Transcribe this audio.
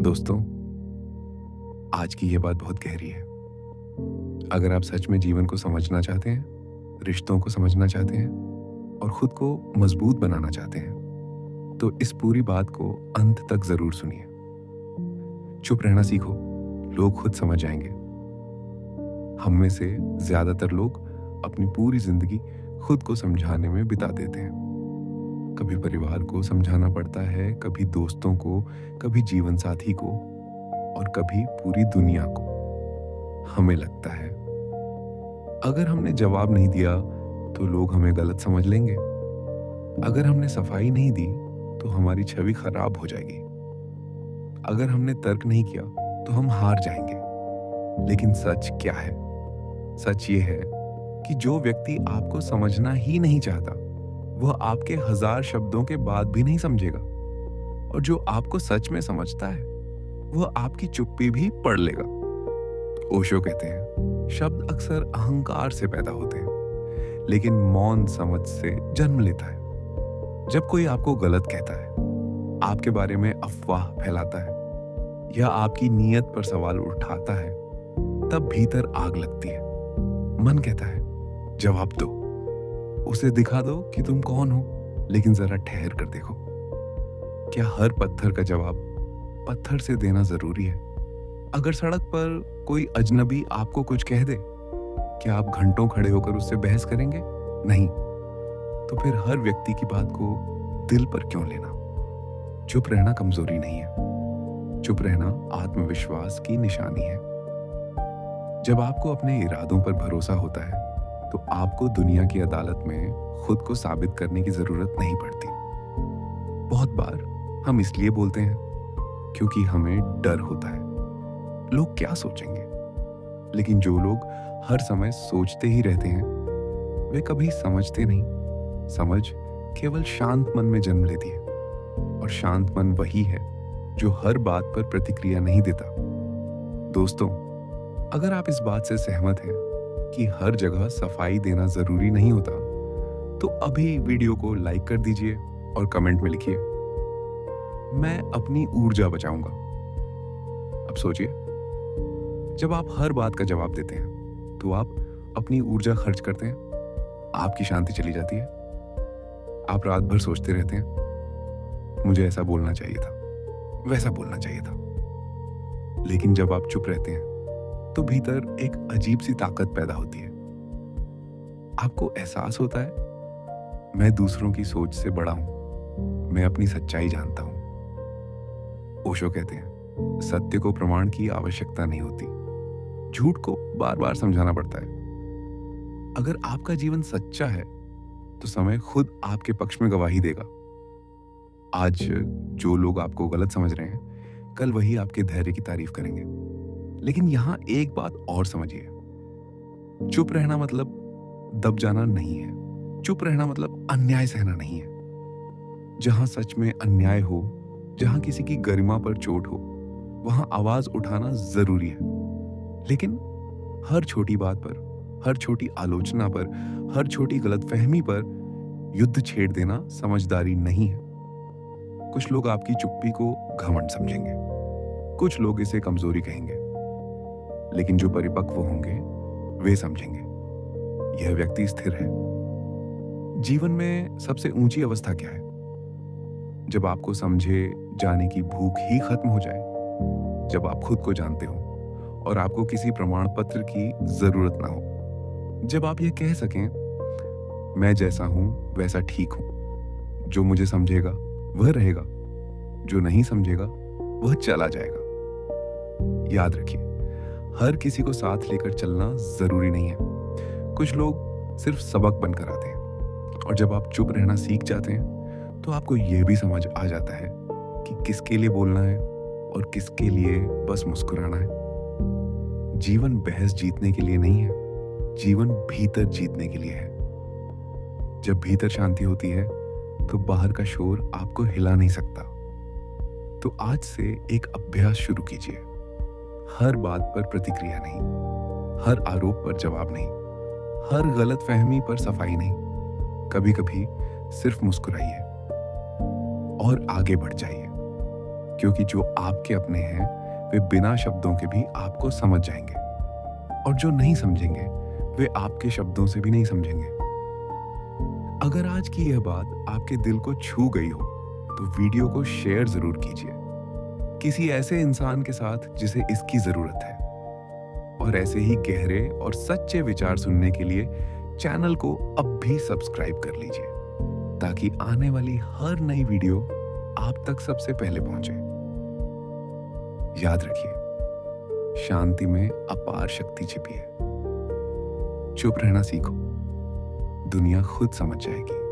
दोस्तों, आज की ये बात बहुत गहरी है। अगर आप सच में जीवन को समझना चाहते हैं, रिश्तों को समझना चाहते हैं और खुद को मजबूत बनाना चाहते हैं, तो इस पूरी बात को अंत तक जरूर सुनिए। चुप रहना सीखो, लोग खुद समझ जाएंगे। हम में से ज्यादातर लोग अपनी पूरी जिंदगी खुद को समझाने में बिता देते हैं। कभी परिवार को समझाना पड़ता है, कभी दोस्तों को, कभी जीवन साथी को और कभी पूरी दुनिया को। हमें लगता है अगर हमने जवाब नहीं दिया तो लोग हमें गलत समझ लेंगे। अगर हमने सफाई नहीं दी तो हमारी छवि खराब हो जाएगी। अगर हमने तर्क नहीं किया तो हम हार जाएंगे। लेकिन सच क्या है? सच ये है कि जो व्यक्ति आपको समझना ही नहीं चाहता वह आपके 1000 शब्दों के बाद भी नहीं समझेगा, और जो आपको सच में समझता है वह आपकी चुप्पी भी पढ़ लेगा। ओशो कहते हैं, शब्द अक्सर अहंकार से पैदा होते हैं, लेकिन मौन समझ से जन्म लेता है। जब कोई आपको गलत कहता है, आपके बारे में अफवाह फैलाता है या आपकी नीयत पर सवाल उठाता है, तब भीतर आग लगती है। मन कहता है जवाब दो, उसे दिखा दो कि तुम कौन हो, लेकिन जरा ठहर कर देखो। क्या हर पत्थर का जवाब पत्थर से देना जरूरी है? अगर सड़क पर कोई अजनबी आपको कुछ कह दे, क्या आप घंटों खड़े होकर उससे बहस करेंगे? नहीं। तो फिर हर व्यक्ति की बात को दिल पर क्यों लेना? चुप रहना कमजोरी नहीं है, चुप रहना आत्मविश्वास की निशानी है। जब आपको अपने इरादों पर भरोसा होता है तो आपको दुनिया की अदालत में खुद को साबित करने की जरूरत नहीं पड़ती। बहुत बार हम इसलिए बोलते हैं क्योंकि हमें डर होता है लोग क्या सोचेंगे। लेकिन जो लोग हर समय सोचते ही रहते हैं वे कभी समझते नहीं। समझ केवल शांत मन में जन्म लेती है, और शांत मन वही है जो हर बात पर प्रतिक्रिया नहीं देता। दोस्तों, अगर आप इस बात से सहमत हैं कि हर जगह सफाई देना जरूरी नहीं होता, तो अभी वीडियो को लाइक कर दीजिए और कमेंट में लिखिए, मैं अपनी ऊर्जा बचाऊंगा। अब सोचिए, जब आप हर बात का जवाब देते हैं तो आप अपनी ऊर्जा खर्च करते हैं, आपकी शांति चली जाती है। आप रात भर सोचते रहते हैं, मुझे ऐसा बोलना चाहिए था, वैसा बोलना चाहिए था। लेकिन जब आप चुप रहते हैं तो भीतर एक अजीब सी ताकत पैदा होती है। आपको एहसास होता है, मैं दूसरों की सोच से बड़ा हूं, मैं अपनी सच्चाई जानता हूं। ओशो कहते हैं, सत्य को प्रमाण की आवश्यकता नहीं होती, झूठ को बार बार समझाना पड़ता है। अगर आपका जीवन सच्चा है तो समय खुद आपके पक्ष में गवाही देगा। आज जो लोग आपको गलत समझ रहे हैं, कल वही आपके धैर्य की तारीफ करेंगे। लेकिन यहां एक बात और समझिए, चुप रहना मतलब दब जाना नहीं है। चुप रहना मतलब अन्याय सहना नहीं है। जहां सच में अन्याय हो, जहां किसी की गरिमा पर चोट हो, वहां आवाज उठाना जरूरी है। लेकिन हर छोटी बात पर, हर छोटी आलोचना पर, हर छोटी गलतफहमी पर युद्ध छेड़ देना समझदारी नहीं है। कुछ लोग आपकी चुप्पी को घमंड समझेंगे, कुछ लोग इसे कमजोरी कहेंगे, लेकिन जो परिपक्व होंगे वे समझेंगे यह व्यक्ति स्थिर है। जीवन में सबसे ऊंची अवस्था क्या है? जब आपको समझे जाने की भूख ही खत्म हो जाए, जब आप खुद को जानते हो और आपको किसी प्रमाण पत्र की जरूरत ना हो, जब आप यह कह सकें, मैं जैसा हूं वैसा ठीक हूं, जो मुझे समझेगा वह रहेगा, जो नहीं समझेगा वह चला जाएगा। याद रखिए, हर किसी को साथ लेकर चलना जरूरी नहीं है। कुछ लोग सिर्फ सबक बनकर आते हैं, और जब आप चुप रहना सीख जाते हैं तो आपको यह भी समझ आ जाता है कि किसके लिए बोलना है और किसके लिए बस मुस्कुराना है। जीवन बहस जीतने के लिए नहीं है, जीवन भीतर जीतने के लिए है। जब भीतर शांति होती है तो बाहर का शोर आपको हिला नहीं सकता। तो आज से एक अभ्यास शुरू कीजिए, हर बात पर प्रतिक्रिया नहीं, हर आरोप पर जवाब नहीं, हर गलत फहमी पर सफाई नहीं। कभी कभी सिर्फ मुस्कुराइए और आगे बढ़ जाइए, क्योंकि जो आपके अपने हैं वे बिना शब्दों के भी आपको समझ जाएंगे, और जो नहीं समझेंगे वे आपके शब्दों से भी नहीं समझेंगे। अगर आज की यह बात आपके दिल को छू गई हो तो वीडियो को शेयर जरूर कीजिए किसी ऐसे इंसान के साथ जिसे इसकी जरूरत है। और ऐसे ही गहरे और सच्चे विचार सुनने के लिए चैनल को अब भी सब्सक्राइब कर लीजिए, ताकि आने वाली हर नई वीडियो आप तक सबसे पहले पहुंचे। याद रखिए, शांति में अपार शक्ति छिपी है। चुप रहना सीखो, दुनिया खुद समझ जाएगी।